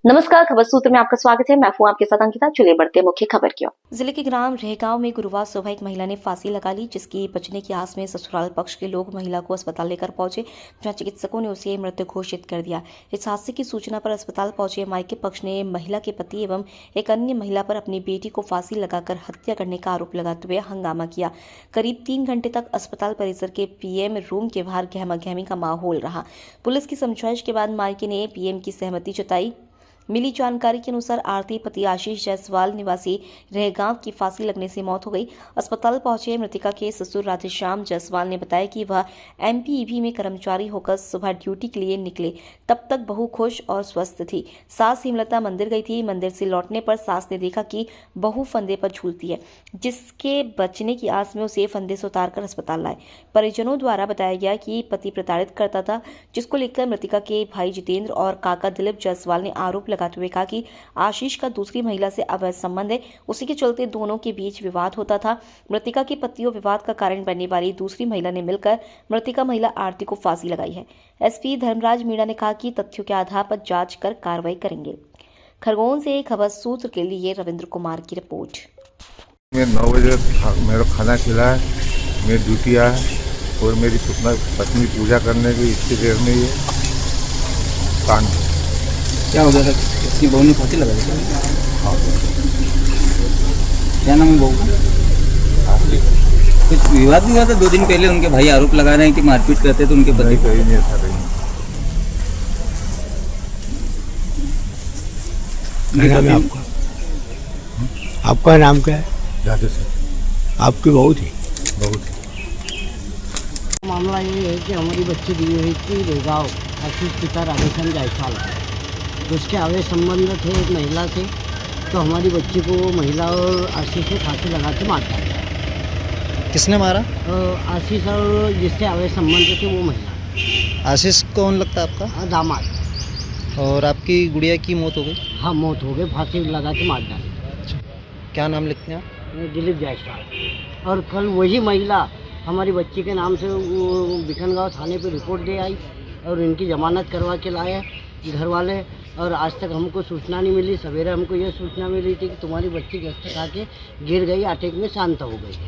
नमस्कार, खबर सूत्र में आपका स्वागत है। मैं हूं आपके साथ अंकिता। चलिए बढ़ते हैं मुख्य खबर की ओर। जिले के ग्राम रहगांव में गुरुवार सुबह एक महिला ने फांसी लगा ली, जिसकी बचने की आस में ससुराल पक्ष के लोग महिला को अस्पताल लेकर पहुंचे, जहां चिकित्सकों ने उसे मृत घोषित कर दिया। इस हादसे की सूचना पर अस्पताल पहुंचे मायके पक्ष ने महिला के पति एवं एक अन्य महिला पर अपनी बेटी को फांसी लगाकर हत्या करने का आरोप लगाते हुए हंगामा किया। करीब 3 घंटे तक अस्पताल परिसर के पीएम रूम के बाहर गहमा-गहमी का माहौल रहा। पुलिस की समझाइश के बाद मायके ने पीएम की सहमति जताई। मिली जानकारी के अनुसार आरती पति आशीष जायसवाल निवासी रहगांव की फांसी लगने से मौत हो गई। अस्पताल पहुंचे मृतिका के ससुर राधेश्याम जायसवाल ने बताया कि वह एमपीईबी में कर्मचारी होकर सुबह ड्यूटी के लिए निकले। तब तक बहू खुश और स्वस्थ थी। सास हेमलता मंदिर गई थी। मंदिर से लौटने पर सास ने देखा कि बहू फंदे पर झूलती है, जिसके बचने की आस में उसे फंदे से उतारकर अस्पताल लाए। परिजनों द्वारा बताया गया कि पति प्रताड़ित करता था, जिसको लेकर मृतिका के भाई जितेंद्र और काका दिलीप जायसवाल ने आरोप लगाते हुए कहा कि आशीष का दूसरी महिला से अवैध संबंध है। उसी के चलते दोनों के बीच विवाद होता था। मृतिका के पतियों विवाद का कारण बनने वाली दूसरी महिला ने मिलकर मृतिका महिला आरती को फांसी लगाई है। एसपी धर्मराज मीणा ने कहा कि तथ्यों के आधार पर जांच कर कार्रवाई करेंगे। खरगोन से खबर सूत्र के लिए रविंद्र कुमार की रिपोर्ट। मैं 9 बजे मेरा खाना खिलाया, मेरी ड्यूटी आया और मेरी पत्नी पूजा करने की इतनी देर में ये कांड क्या हो गया था? उसकी बहू ने फांसी लगा दी। हाँ। क्या नाम है बहू का? कुछ विवाद भी हुआ था 2 दिन पहले, उनके भाई आरोप लगा रहे हैं कि मारपीट करते तो उनके पति। कहीं नहीं ऐसा कहीं। क्या नाम है आपका? आपका नाम क्या है? जाते सर आपकी बहू थी? बहुत मामला ये है कि हमारी बच्ची दी हुई थी रहगांव, आशीष पिता राधेश्याम जायसवाल। तो उसके आवे संबंध थे एक महिला से, तो हमारी बच्ची को महिला और आशीष ने फांसी लगा के मार डाला। किसने मारा? आशीष और जिससे आवे संबंध थे वो महिला। आशीष कौन लगता है आपका? दामाद। और आपकी गुड़िया की मौत हो गई? हाँ, मौत हो गई, फांसी लगा के मार डाली। क्या नाम लिखते हैं आप? दिलीप जायसवाल। और कल वही महिला हमारी बच्ची के नाम से बिकनगांव थाने पे रिपोर्ट दे आई और इनकी जमानत करवा के लाए घर वाले। और आज तक हमको सूचना नहीं मिली। सवेरे हमको ये सूचना मिली थी कि तुम्हारी बच्ची गैस खा के गिर गई, अटैक में शांत हो गई।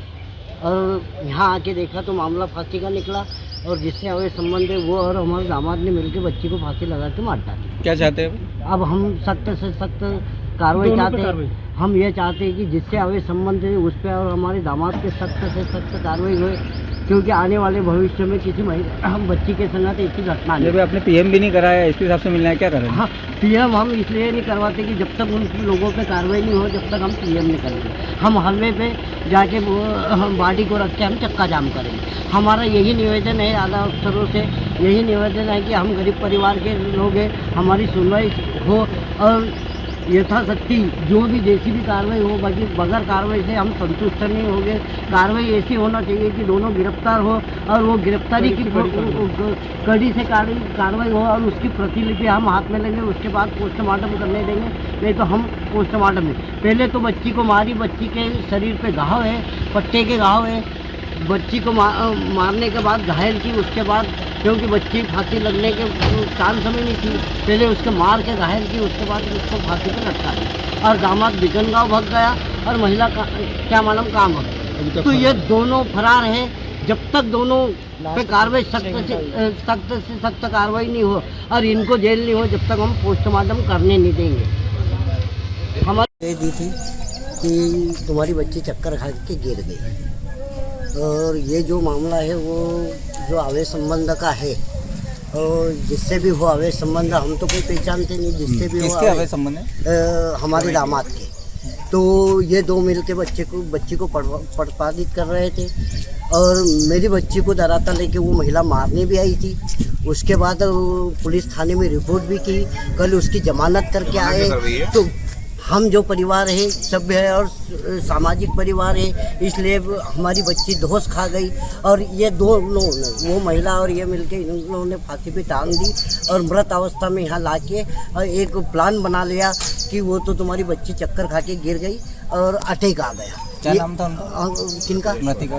और यहाँ आके देखा तो मामला फांसी का निकला और जिससे हमें संबंध है वो और हमारे दामाद ने मिलकर बच्ची को फांसी लगा के मार डाली। क्या चाहते हैं अब हम सख्त से सख्त कार्रवाई चाहते हैं। हम ये चाहते हैं कि जिससे हमें संबंध है उस पर और हमारे दामाद के सख्त से सख्त कार्रवाई हुए, क्योंकि आने वाले भविष्य में किसी बच्ची के संग ऐसी घटना नहीं। जब आपने पीएम भी नहीं कराया, एसपी साहब से मिलना है, क्या करें? हाँ, पीएम हम इसलिए नहीं करवाते कि जब तक उन लोगों पे कार्रवाई नहीं हो तब तक हम पीएम नहीं करेंगे। हम हाईवे पे जाके हम बॉडी को रख के हम चक्का जाम करेंगे। हमारा यही निवेदन है आला अफसरों से, यही निवेदन है कि हम गरीब परिवार के लोग हैं, हमारी सुनवाई हो और यथाशक्ति जो भी जैसी भी कार्रवाई हो, बाकी बगैर कार्रवाई से हम संतुष्ट नहीं होंगे। कार्रवाई ऐसी होना चाहिए कि दोनों गिरफ्तार हो और वो गिरफ्तारी की कड़ी से कार्रवाई हो और उसकी प्रतिलिपि हम हाथ में लेंगे। उसके बाद पोस्टमार्टम करने देंगे, नहीं तो हम पोस्टमार्टम में पहले तो बच्ची को मारी, बच्ची के शरीर पे घाव है, पट्टे के घाव है। बच्ची को मारने के बाद घायल की, उसके बाद क्योंकि बच्ची फांसी लगने के चांस समय नहीं थी, पहले उसके मार के घायल की, उसके बाद उसको फांसी पर लटका दिया और दामाद बिकनगांव भाग गया और महिला का क्या मालूम कहाँ भाग गई। तो ये दोनों फरार है। जब तक दोनों पे कार्रवाई सख्त से सख्त कार्रवाई नहीं हो और इनको जेल नहीं हो, जब तक हम पोस्टमार्टम करने नहीं देंगे। हमारी दी थी कि तुम्हारी बच्ची चक्कर खा के गिर गई और ये जो मामला है वो जो आवेश संबंध का है और जिससे भी हो आवेश संबंध, हम तो कोई पहचानते नहीं, जिससे भी हो आवेश संबंध है हमारे दामाद के। तो ये दो मिलके बच्ची को प्रताड़ित कर रहे थे और मेरी बच्ची को डराता लेके वो महिला मारने भी आई थी। उसके बाद पुलिस थाने में रिपोर्ट भी की, कल उसकी जमानत करके आए। तो हम जो परिवार है सभ्य है और सामाजिक परिवार है, इसलिए हमारी बच्ची धोस खा गई और ये दोनों वो महिला और ये मिलके इन लोगों ने फांसी पे टांग दी और मृत अवस्था में यहाँ लाके एक प्लान बना लिया कि वो तो तुम्हारी बच्ची चक्कर खा के गिर गई और अटैक आ गया। क्या नाम था उनका? किनका? मृतिका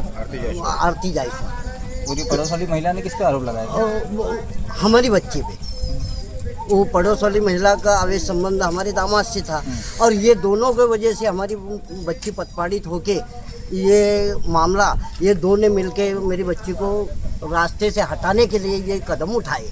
आरती जायसवाल। पूरी पड़ोस वाली महिला ने किस पे आरोप लगाया? हमारी बच्ची पे। वो पड़ोस वाली महिला का अवैध संबंध हमारे दामाद से था और ये दोनों के वजह से हमारी बच्ची पटपाड़ित होके ये मामला ये दो ने मिलके मेरी बच्ची को रास्ते से हटाने के लिए ये कदम उठाए।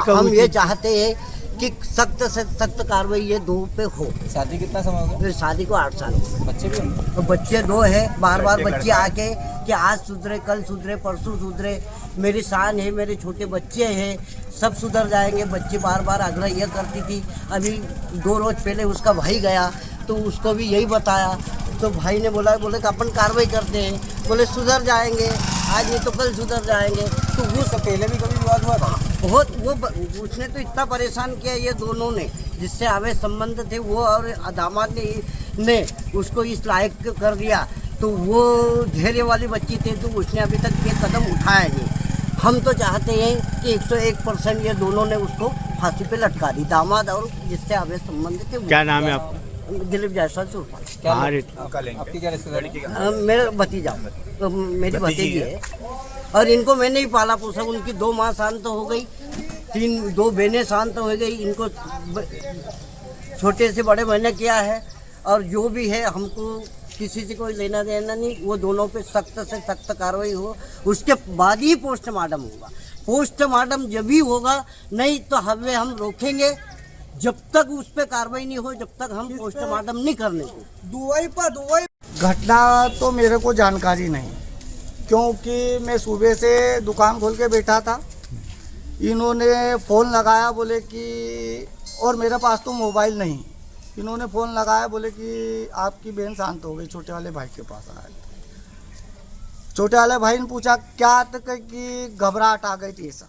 हम ये चाहते हैं कि सख्त से सख्त कार्रवाई ये दो पे हो। शादी कितना समय हो गया? शादी को 8 साल हो गए। बच्चे भी हैं? तो बच्चे 2 है। बार बार बच्चे आके कि आज सुधरे, कल सुधरे, परसों सुधरे, मेरी शान है, मेरे छोटे बच्चे हैं, सब सुधर जाएंगे। बच्चे बार बार आग्रह ये करती थी। अभी 2 रोज पहले उसका भाई गया तो उसको भी यही बताया तो भाई ने बोले कि अपन कार्रवाई करते हैं, बोले सुधर जाएंगे, आज नहीं तो कल सुधर जाएंगे। तो वो उससे पहले भी कभी विवाद हुआ था? बहुत वो उसने तो इतना परेशान किया ये दोनों ने, जिससे अवैध संबंध थे वो और दामाद ने उसको इस लायक कर दिया। तो वो धैर्य वाली बच्ची थी तो उसने अभी तक ये कदम उठाया नहीं। हम तो चाहते हैं कि 101% ये दोनों ने उसको फांसी पे लटका दी, दामाद और जिससे अवैध संबंध थे। क्या नाम है आपका? दिलीप जायसवाल सुरपाल। आपकी क्या रिश्तेदार? मेरा भतीजा, तो मेरी भतीजी है और इनको मैंने ही पाला पोसा। उनकी 2 माँ शांत हो गई, 2 बहनें शांत हो गई। इनको छोटे से बड़े मैंने किया है और जो भी है हमको किसी से कोई लेना देना नहीं। वो दोनों पे सख्त से सख्त कार्रवाई हो, उसके बाद ही पोस्टमार्टम होगा। पोस्टमार्टम जब भी होगा, नहीं तो हमें हम रोकेंगे जब तक उस पर कार्रवाई नहीं हो, जब तक हम पोस्टमार्टम नहीं करने को। घटना तो मेरे को जानकारी नहीं, क्योंकि मैं सुबह से दुकान खोल के बैठा था। इन्होंने फ़ोन लगाया, बोले कि, और मेरे पास तो मोबाइल नहीं, इन्होंने फ़ोन लगाया, बोले कि आपकी बहन शांत हो गई, छोटे वाले भाई के पास आए। छोटे वाले भाई ने पूछा क्या, तक कि घबराहट आ गई थी ऐसा।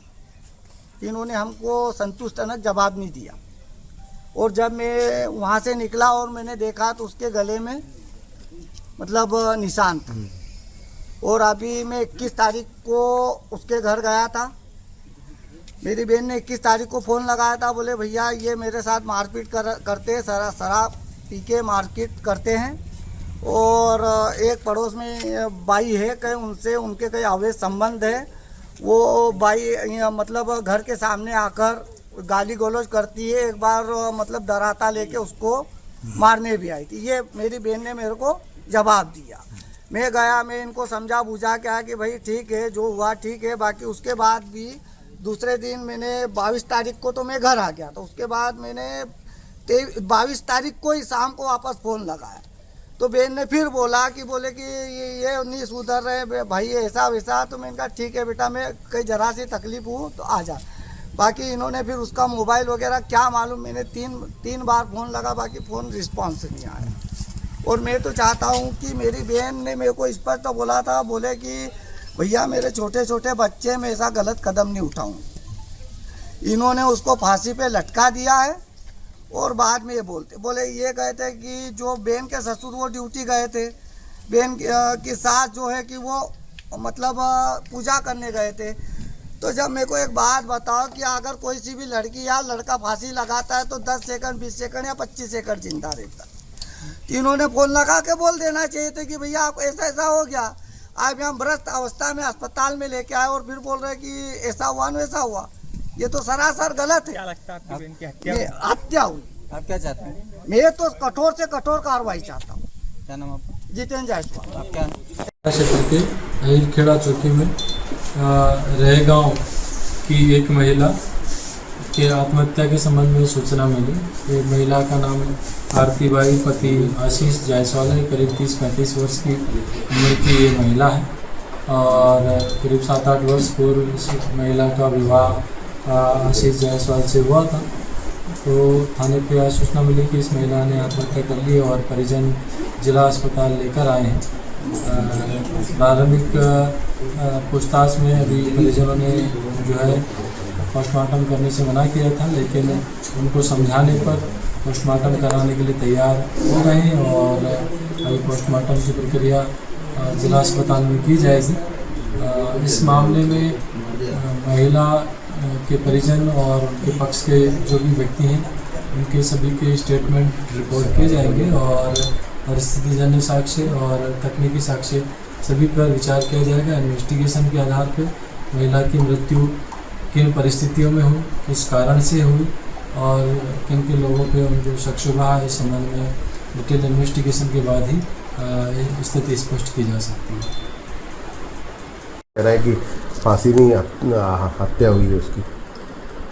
इन्होंने हमको संतुष्टजनक जवाब नहीं दिया। और जब मैं वहाँ से निकला और मैंने देखा तो उसके गले में मतलब निशान था। और अभी मैं 21 तारीख को उसके घर गया था। मेरी बहन ने 21 तारीख को फ़ोन लगाया था, बोले भैया ये मेरे साथ मारपीट करते हैं, शराब पी के मारपीट करते हैं। और एक पड़ोस में बाई है, कहीं उनसे उनके कई अवैध संबंध है। वो बाई मतलब घर के सामने आकर गाली गलौज करती है। एक बार मतलब डराता लेके उसको मारने भी आई थी। ये मेरी बहन ने मेरे को जवाब दिया। मैं गया, मैं इनको समझा बुझा के आया कि भाई ठीक है, जो हुआ ठीक है। बाकी उसके बाद भी दूसरे दिन मैंने 22 तारीख को तो मैं घर आ गया, तो उसके बाद मैंने 22 तारीख को ही शाम को वापस फ़ोन लगाया। तो बहन ने फिर बोला कि ये नहीं सुधर रहे भाई, ऐसा वैसा। तो मैंने कहा ठीक है बेटा, मैं कहीं जरा सी तकलीफ हूँ तो आ जा। बाकी इन्होंने फिर उसका मोबाइल वगैरह क्या मालूम, मैंने तीन बार फ़ोन लगा, बाकी फ़ोन रिस्पॉन्स नहीं आया। और मैं तो चाहता हूँ कि मेरी बहन ने मेरे को स्पष्ट तो बोला था, बोले कि भैया मेरे छोटे छोटे बच्चे, मैं ऐसा गलत कदम नहीं उठाऊँ। इन्होंने उसको फांसी पे लटका दिया है। और बाद में ये बोले ये गए थे कि जो बहन के ससुर वो ड्यूटी गए थे, बहन की सास जो है कि वो मतलब पूजा करने गए थे। तो जब मेरे को एक बात बताओ कि अगर कोई सी भी लड़की या लड़का फांसी लगाता है तो 10 सेकंड 20 सेकंड या 25 सेकंड जिंदा रहता है। तो इन्होंने फ़ोन लगा के बोल देना चाहिए था कि भैया आपको ऐसा ऐसा हो गया, आप यहाँ भ्रष्ट अवस्था में अस्पताल में लेके आए और फिर बोल रहे कि ऐसा हुआ न वैसा हुआ। ये तो सरासर गलत है। क्या लगता है आपकी बहन की हत्या? हत्या हुई। आप क्या चाहते हैं? मैं तो कठोर से कठोर कार्रवाई चाहता हूँ। क्या नाम आपका? जितेंद्र जायसवाल। आप क्या? क्षेत्र के अहिरखेड़ा चौकी में रहे गांव की एक महिला के आत्महत्या के संबंध में सूचना मिली। एक महिला का नाम आरती बाई, पति आशीष जायसवाल है। करीब 30-35 वर्ष की उम्र की ये महिला है और करीब 7-8 वर्ष पूर्व इस महिला का विवाह आशीष जायसवाल से हुआ था। तो थाने पे आज सूचना मिली कि इस महिला ने आत्महत्या कर ली और परिजन जिला अस्पताल लेकर आए हैं। प्रारंभिक पूछताछ में अभी परिजनों ने जो है पोस्टमार्टम करने से मना किया था, लेकिन उनको समझाने पर पोस्टमार्टम कराने के लिए तैयार हो गए हैं और अभी पोस्टमार्टम की प्रक्रिया जिला अस्पताल में की जाएगी। इस मामले में महिला के परिजन और उनके पक्ष के जो भी व्यक्ति हैं उनके सभी के स्टेटमेंट रिकॉर्ड किए जाएंगे और परिस्थितिजन्य साक्ष्य और तकनीकी साक्ष्य सभी पर विचार किया जाएगा। इन्वेस्टिगेशन के आधार पर महिला की मृत्यु किन परिस्थितियों में हुई, किस कारण से हुई और किन किन लोगों पे उनको शक शुबा है, इस संबंध में डिटेल इन्वेस्टिगेशन के बाद ही स्थिति स्पष्ट की जा सकती है। कह रहा है कि फांसी नहीं हत्या हुई है उसकी।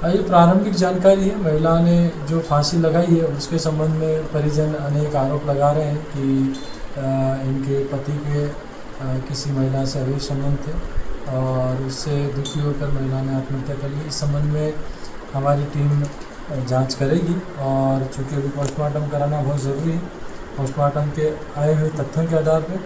ये प्रारंभिक जानकारी है। महिला ने जो फांसी लगाई है उसके संबंध में परिजन अनेक आरोप लगा रहे हैं कि इनके पति के किसी महिला से अवैध संबंध थे और उससे दुखी होकर महिला ने आत्महत्या कर ली। इस संबंध में हमारी टीम जांच करेगी और चूँकि अभी पोस्टमार्टम कराना बहुत ज़रूरी है, पोस्टमार्टम के आए हुए तथ्यों के आधार पर